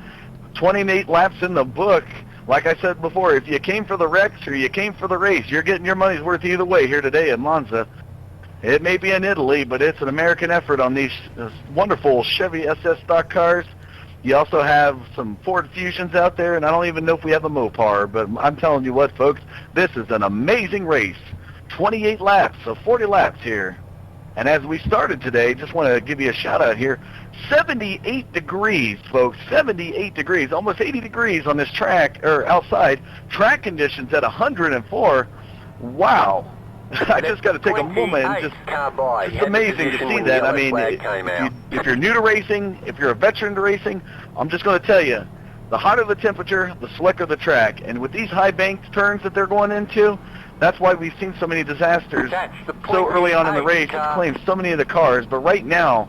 28 laps in the book. Like I said before, if you came for the wrecks or you came for the race, you're getting your money's worth either way here today at Monza. It may be in Italy, but it's an American effort on these wonderful Chevy SS stock cars. You also have some Ford Fusions out there, and I don't even know if we have a Mopar, but I'm telling you what, folks, this is an amazing race. 28 laps, so 40 laps here. And as we started today, just want to give you a shout-out here, 78 degrees, folks, 78 degrees, almost 80 degrees on this track, or outside. Track conditions at 104. Wow. I just got to take a moment and just amazing to see that. I mean, if you're new to racing, if you're a veteran to racing, I'm just going to tell you, the hotter the temperature, the slicker the track. And with these high banked turns that they're going into, that's why we've seen so many disasters so early on in the race. It's claimed so many of the cars. But right now,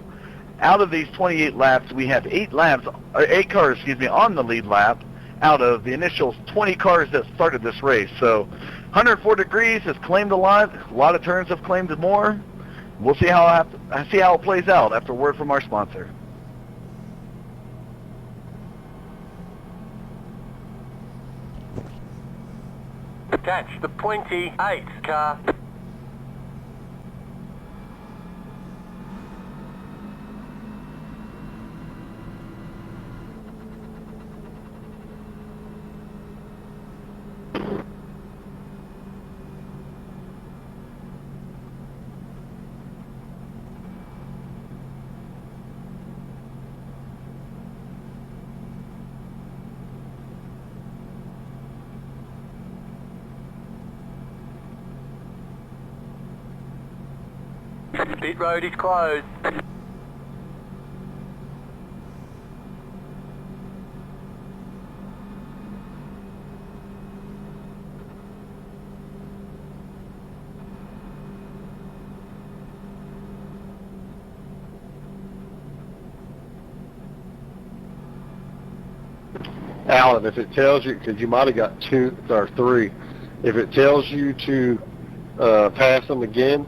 out of these 28 laps, we have 8 cars, on the lead lap out of the initial 20 cars that started this race. So 104 degrees has claimed a lot. A lot of turns have claimed more. We'll see how it plays out after word from our sponsor. Attach the 28 car. Pit road is closed. Alan, if it tells you, because you might have got 2 or 3, If it tells you to pass them again,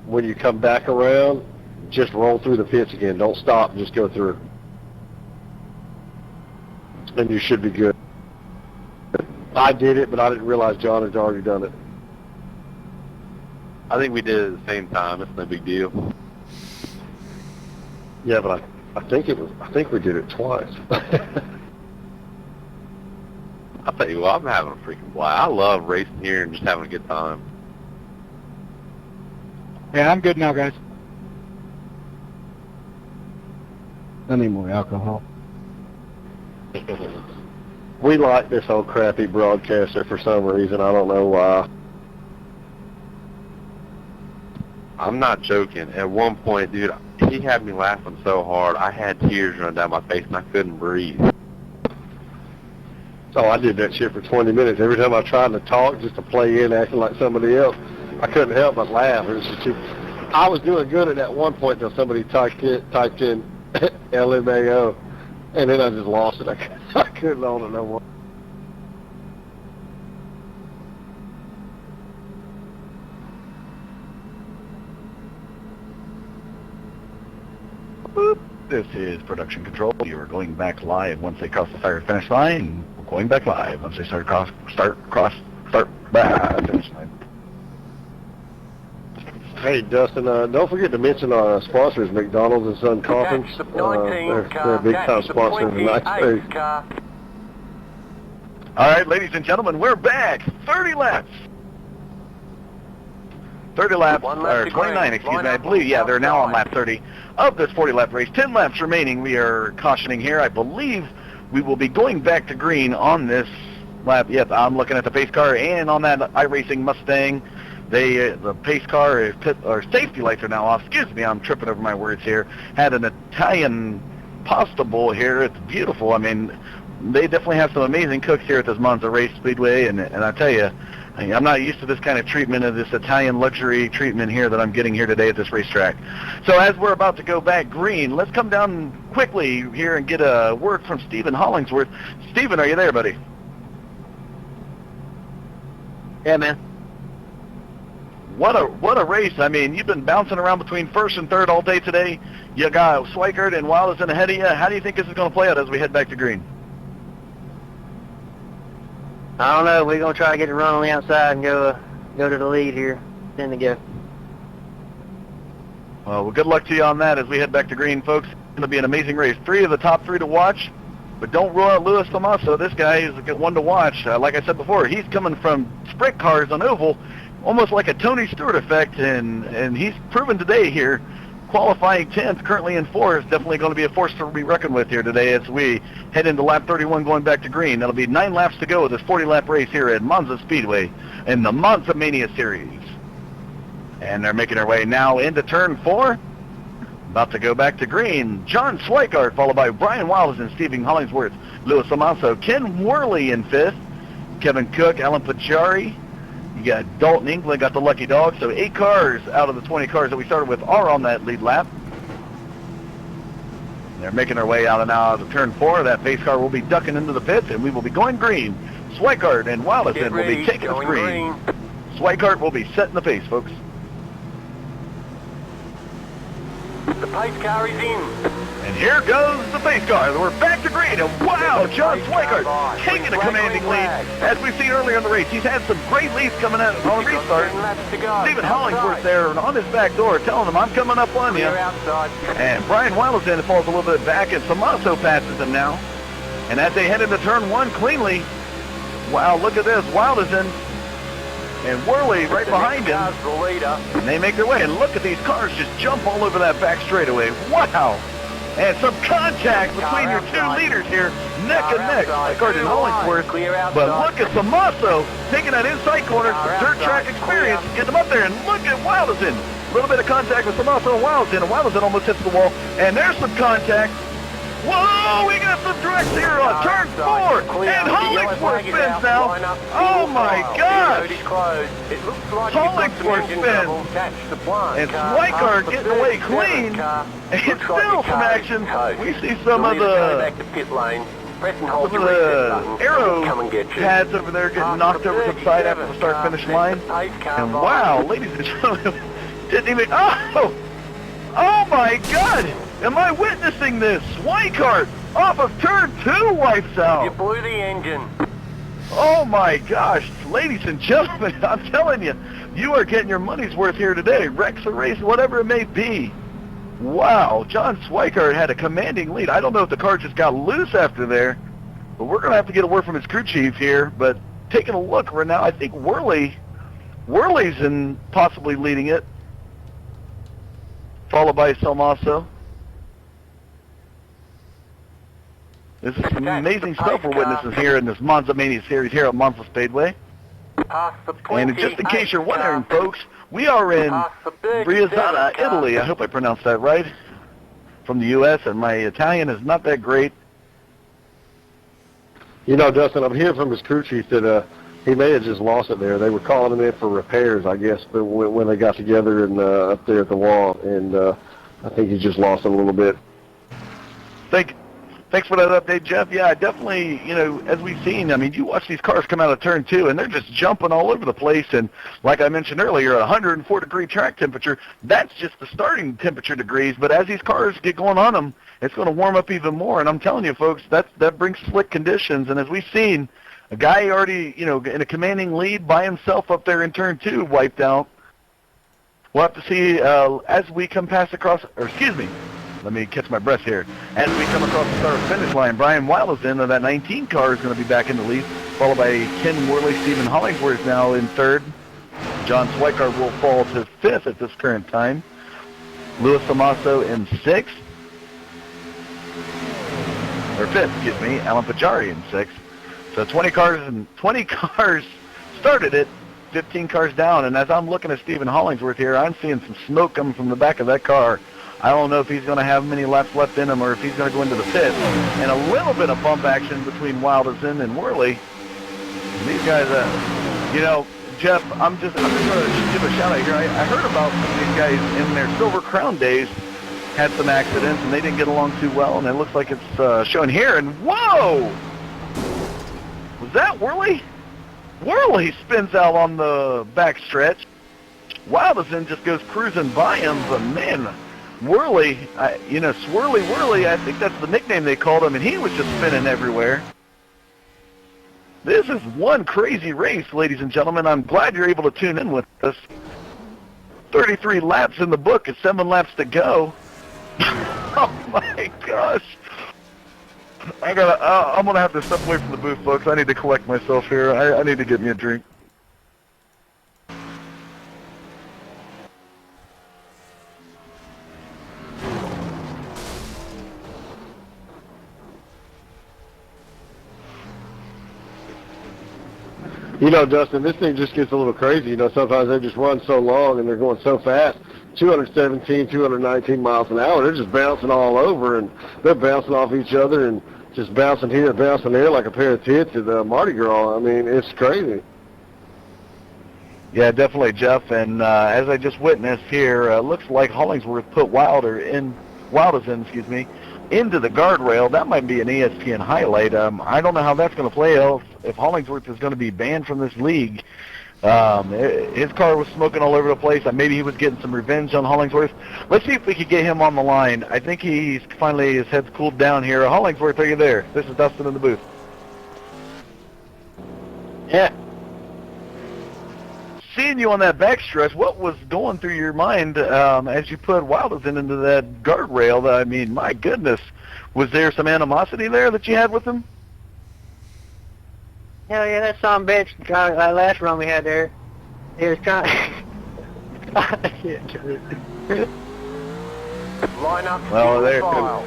when you come back around, just roll through the pits again. Don't stop, just go through. And you should be good. I did it, but I didn't realize John had already done it. I think we did it at the same time. It's no big deal. Yeah, but I think we did it twice. I'll tell you what, I'm having a freaking blast. I love racing here and just having a good time. Yeah, I'm good now, guys. I need more alcohol. We like this old crappy broadcaster for some reason. I don't know why. I'm not joking. At one point, dude, he had me laughing so hard, I had tears running down my face and I couldn't breathe. Oh, I did that shit for 20 minutes. Every time I tried to talk, just to play in, acting like somebody else, I couldn't help but laugh. It was just too... I was doing good at that one point until somebody typed in LMAO, and then I just lost it. I couldn't hold it no more. Boop. This is production control. You are going back live once they cross the start finish line. We're going back live once they start back finish line. Hey, Dustin, don't forget to mention our sponsors, McDonald's and Son Coffins. They're a big-time sponsor of the United States. All right, ladies and gentlemen, we're back. 30 laps. 30 laps, or 29, excuse me, I believe, yeah, they're now on lap 30 of this 40-lap race. 10 laps remaining, we are cautioning here. I believe we will be going back to green on this lap. Yep, I'm looking at the pace car and on that iRacing Mustang. The pace car or safety lights are now off. Excuse me, I'm tripping over my words here. Had an Italian pasta bowl here. It's beautiful. I mean, they definitely have some amazing cooks here at this Monza Race Speedway, and I tell you, I'm not used to this kind of treatment, of this Italian luxury treatment here that I'm getting here today at this racetrack. So as we're about to go back green, let's come down quickly here and get a word from Stephen Hollingsworth. Stephen, are you there, buddy? Yeah, man. What a race. I mean, you've been bouncing around between first and third all day today. You got Schweikert and Wildison ahead of you. How do you think this is going to play out as we head back to green? I don't know. We're going to try to get a run on the outside and go to the lead here. 10 to go. Well, good luck to you on that as we head back to green, folks. It's going to be an amazing race. 3 of the top 3 to watch, but don't rule out Luis Tomaso. This guy is a one to watch. Like I said before, he's coming from sprint cars on oval, almost like a Tony Stewart effect, and he's proven today here, qualifying 10th, currently in 4th, is definitely going to be a force to be reckoned with here today as we head into lap 31 going back to green. That'll be 9 laps to go with this 40-lap race here at Monza Speedway in the Monza Mania Series. And they're making their way now into turn 4. About to go back to green. John Schweikart, followed by Brian Wildison, Stephen Hollingsworth, Louis Amasso, Ken Worley in 5th, Kevin Cook, Alan Pajari. You got Dalton England, got the lucky dog. So 8 cars out of the 20 cars that we started with are on that lead lap. They're making their way out of turn 4. That pace car will be ducking into the pits, and we will be going green. Schweikart and Wildison will be taking us green. Schweikart will be setting the pace, folks. The pace car is in. And here goes the pace car. We're back to green, and wow, John Schweikart taking a commanding lead. As we've seen earlier in the race, he's had some great leads coming out on the restart. Stephen Hollingsworth there on his back door telling him, I'm coming up on you. And Brian Wildison falls a little bit back, and Tomaso passes him now. And as they head into turn 1 cleanly, wow, look at this, Wildison and Worley right behind him, and they make their way, and look at these cars just jump all over that back straightaway. Wow! And some contact between your 2 leaders here, neck and neck, according to Hollingsworth. But look at Tomaso taking that inside corner, dirt track experience, getting them up there, and look at Wildison. A little bit of contact with Tomaso and Wildison almost hits the wall, and there's some contact. Whoa, we got some directs here on turn 4, and Hollingsworth spins now. Oh my gosh! Hollingsworth spins, and Schweikart getting away clean, and still some action. We see some of the Press and Some hold of your reset the button. arrow Come and get you. pads over there getting knocked over to the side after the start-finish line. And wow, ladies and gentlemen, didn't even... Oh! Oh my God! Am I witnessing this? Swikart off of turn 2 wipes out! You blew the engine. Oh my gosh, ladies and gentlemen, I'm telling you, you are getting your money's worth here today. Wrecks a race, whatever it may be. Wow, John Swikart had a commanding lead. I don't know if the car just got loose after there, but we're going to have to get a word from his crew chief here. But taking a look right now, I think Worley's in possibly leading it, followed by Salmaso. This is some amazing stuff we're witnessing here in this Monza Mania series here at Monza Speedway. And just in case you're wondering, folks, we are in Brianza, Italy. I hope I pronounced that right. From the U.S., and my Italian is not that great. You know, Dustin, I'm hearing from his crew chief that he may have just lost it there. They were calling him in for repairs, I guess, but when they got together and up there at the wall, and I think he just lost it a little bit. Thanks for that update, Jeff. Yeah, definitely, you know, as we've seen, I mean, you watch these cars come out of turn 2, and they're just jumping all over the place. And like I mentioned earlier, 104-degree track temperature, that's just the starting temperature degrees. But as these cars get going on them, it's going to warm up even more. And I'm telling you, folks, that brings slick conditions. And as we've seen, a guy already, you know, in a commanding lead by himself up there in turn 2 wiped out. We'll have to see as we come past across, or excuse me, let me catch my breath here. As we come across the start-finish line, Brian Wilderson of that 19 car is going to be back in the lead, followed by Ken Worley, Stephen Hollingsworth now in 3rd. John Swikart will fall to 5th at this current time. Louis Amaso in 6th. Or 5th, excuse me. Alan Pajari in 6th. So 20 cars started it, 15 cars down. And as I'm looking at Stephen Hollingsworth here, I'm seeing some smoke coming from the back of that car. I don't know if he's going to have many laps left in him or if he's going to go into the pit. And a little bit of bump action between Wilderson and Worley. These guys, you know, Jeff, I'm just going to give a shout out here. I heard about some of these guys in their Silver Crown days had some accidents and they didn't get along too well. And it looks like it's showing here. And whoa! Was that Worley? Worley spins out on the back stretch. Wilderson just goes cruising by him, but man, Worley, you know, Swirly Worley, I think that's the nickname they called him, and he was just spinning everywhere. This is one crazy race, ladies and gentlemen. I'm glad you're able to tune in with us. 33 laps in the book, it's 7 laps to go. Oh my gosh. I'm gonna have to step away from the booth, folks. I need to collect myself here. I need to get me a drink. You know, Dustin, this thing just gets a little crazy. You know, sometimes they just run so long and they're going so fast. 217, 219 miles an hour. They're just bouncing all over, and they're bouncing off each other and just bouncing here, bouncing there like a pair of tits at Mardi Gras. I mean, it's crazy. Yeah, definitely, Jeff. And as I just witnessed here, looks like Hollingsworth put Wilderson, into the guardrail. That might be an ESPN highlight. I don't know how that's going to play out if Hollingsworth is going to be banned from this league. His car was smoking all over the place. Maybe he was getting some revenge on Hollingsworth. Let's see if we could get him on the line. I think he's finally, his head's cooled down here. Hollingsworth, are you there? This is Dustin in the booth. Yeah. Seeing you on that backstretch, what was going through your mind as you put Wilderson into that guardrail? I mean, my goodness. Was there some animosity there that you had with him? Hell yeah, that son of a bitch, that last run we had there, he was trying... Line up Well, there.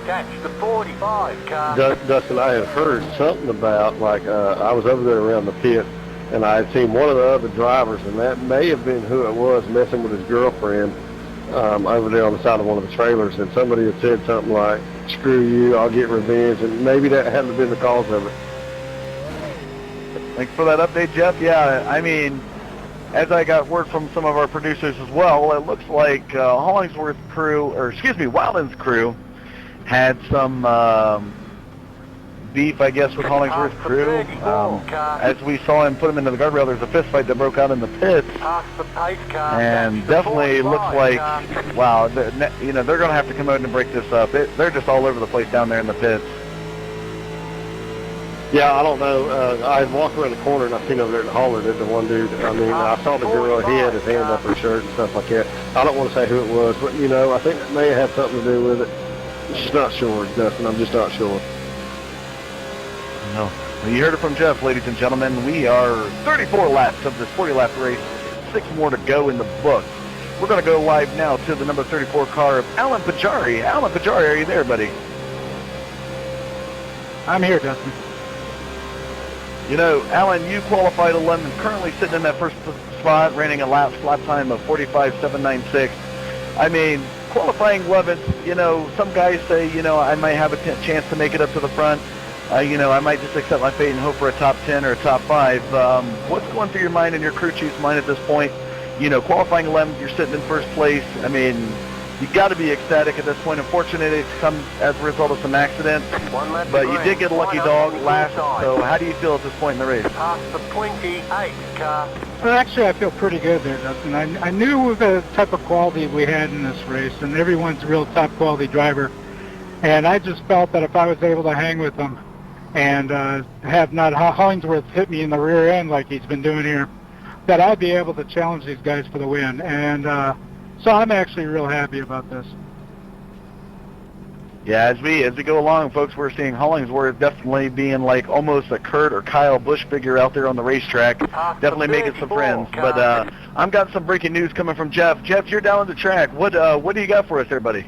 Catch the 45 car. Dustin, I had heard something about, like, I was over there around the pit, and I had seen one of the other drivers, and that may have been who it was, messing with his girlfriend over there on the side of one of the trailers, and somebody had said something like, screw you, I'll get revenge, and maybe that hadn't been the cause of it. Thanks for that update, Jeff. Yeah, I mean, as I got word from some of our producers as well, it looks like Hollingsworth's crew, or excuse me, Wildland's crew, had some beef, I guess, with Hollingsworth's crew. As we saw him put him into the guardrail, there's a fist fight that broke out in the pits. And definitely looks like, wow, they're going to have to come out and break this up. They're just all over the place down there in the pits. Yeah, I don't know. I walked around the corner and I seen over there and hollered at the one dude. I mean, I saw the girl, he had his hand up her shirt and stuff like that. I don't want to say who it was, but, you know, I think it may have something to do with it. Just not sure, Dustin. I'm just not sure. No. Well, you heard it from Jeff, ladies and gentlemen. We are 34 laps of this 40-lap race. 6 more to go in the book. We're going to go live now to the number 34 car of Alan Pajari. Alan Pajari, are you there, buddy? I'm here, Dustin. You know, Alan, you qualified 11th, currently sitting in that first spot, running a lap time of 45.796. I mean, qualifying 11th, you know, some guys say, you know, I might have a chance to make it up to the front. You know, I might just accept my fate and hope for a top 10 or a top 5. What's going through your mind and your crew chief's mind at this point? You know, qualifying 11th, you're sitting in first place. I mean, you got to be ecstatic at this point. Unfortunately, it's come as a result of some accident, but you did get a lucky dog last. So how do you feel at this point in the race? Past the 28 car. Well, actually, I feel pretty good there, Dustin. I knew the type of quality we had in this race, and everyone's a real top-quality driver. And I just felt that if I was able to hang with them and have not Hollingsworth hit me in the rear end like he's been doing here, that I'd be able to challenge these guys for the win. And so I'm actually real happy about this. Yeah, as we go along, folks, we're seeing Hollingsworth definitely being like almost a Kurt or Kyle Busch figure out there on the racetrack. Definitely making some friends. But I've got some breaking news coming from Jeff. Jeff, you're down on the track. What do you got for us there, buddy?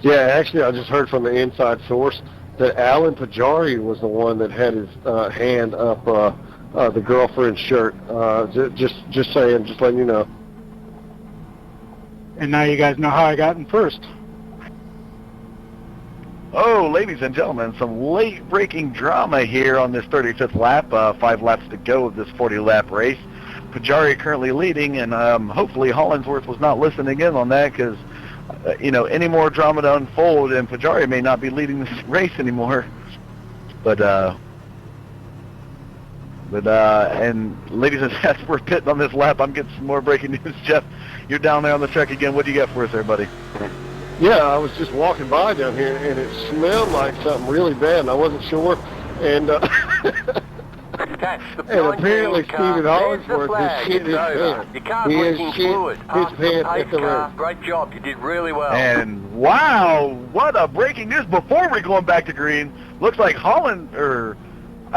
Yeah, actually, I just heard from the inside source that Alan Pajari was the one that had his hand up the girlfriend's shirt. Just saying, just letting you know. And now you guys know how I got in first. Oh, ladies and gentlemen, some late-breaking drama here on this 35th lap. 5 laps to go of this 40-lap race. Pajari currently leading, and hopefully Hollingsworth was not listening in on that because, you know, any more drama to unfold, and Pajari may not be leading this race anymore. And ladies and gentlemen, we're pitting on this lap. I'm getting some more breaking news. Jeff, you're down there on the track again. What do you got for us there, buddy? Yeah, I was just walking by down here, and it smelled like something really bad, and I wasn't sure. And and apparently Stephen Hollingsworth has shit his pants. He has shit his pants at the race. Great job, you did really well. And wow, what a breaking news! Before we're going back to green, looks like I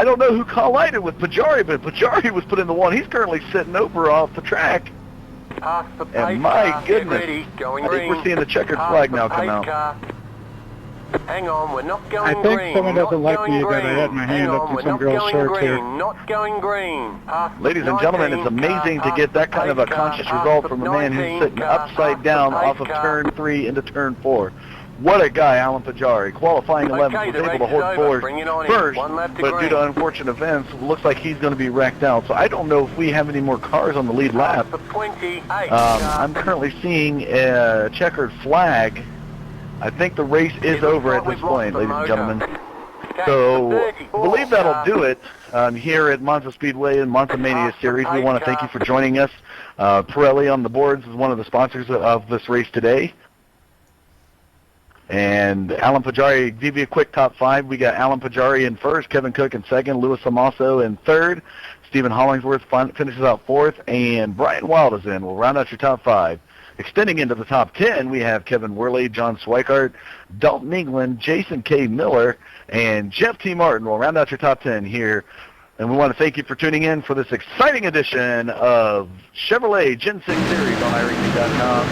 don't know who collided with Pajari, but Pajari was put in the one. He's currently sitting over off the track. And my goodness, I think we're seeing the checkered flag now come out. Hang on, we're not going green. I think someone doesn't like me that I had my hand up to some girl's shirt here. Not going green. Ladies and gentlemen, it's amazing to get that kind of a conscious result from a man who's sitting upside down off of turn 3 into turn 4. What a guy, Alan Pajari. Qualifying 11th, was able to hold forward first, but due to unfortunate events, looks like he's going to be wrecked out. So I don't know if we have any more cars on the lead lap. I'm currently seeing a checkered flag. I think the race is over at this point, ladies and gentlemen. So I believe that'll do it here at Monza Speedway and Monza Mania Series. We want to thank you for joining us. Pirelli on the boards is one of the sponsors of this race today. And Alan Pajari, give you a quick top 5. We got Alan Pajari in first, Kevin Cook in second, Louis Amaso in third, Stephen Hollingsworth finishes out fourth, and Brian Wild is in. We'll round out your top 5. Extending into the top 10, we have Kevin Worley, John Swikart, Dalton England, Jason K. Miller, and Jeff T. Martin. We'll round out your top 10 here. And we want to thank you for tuning in for this exciting edition of Chevrolet Gen-6 Series on iRacing.com.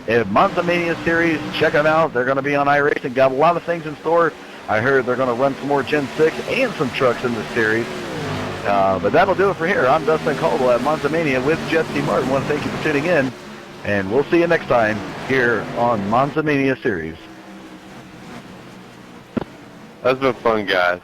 And Monza Mania Series, check them out. They're going to be on iRacing. Got a lot of things in store. I heard they're going to run some more Gen-6 and some trucks in this series. But that'll do it for here. I'm Dustin Caldwell at Monza Mania with Jeff T. Martin. I want to thank you for tuning in. And we'll see you next time here on Monza Mania Series. That's been fun, guys.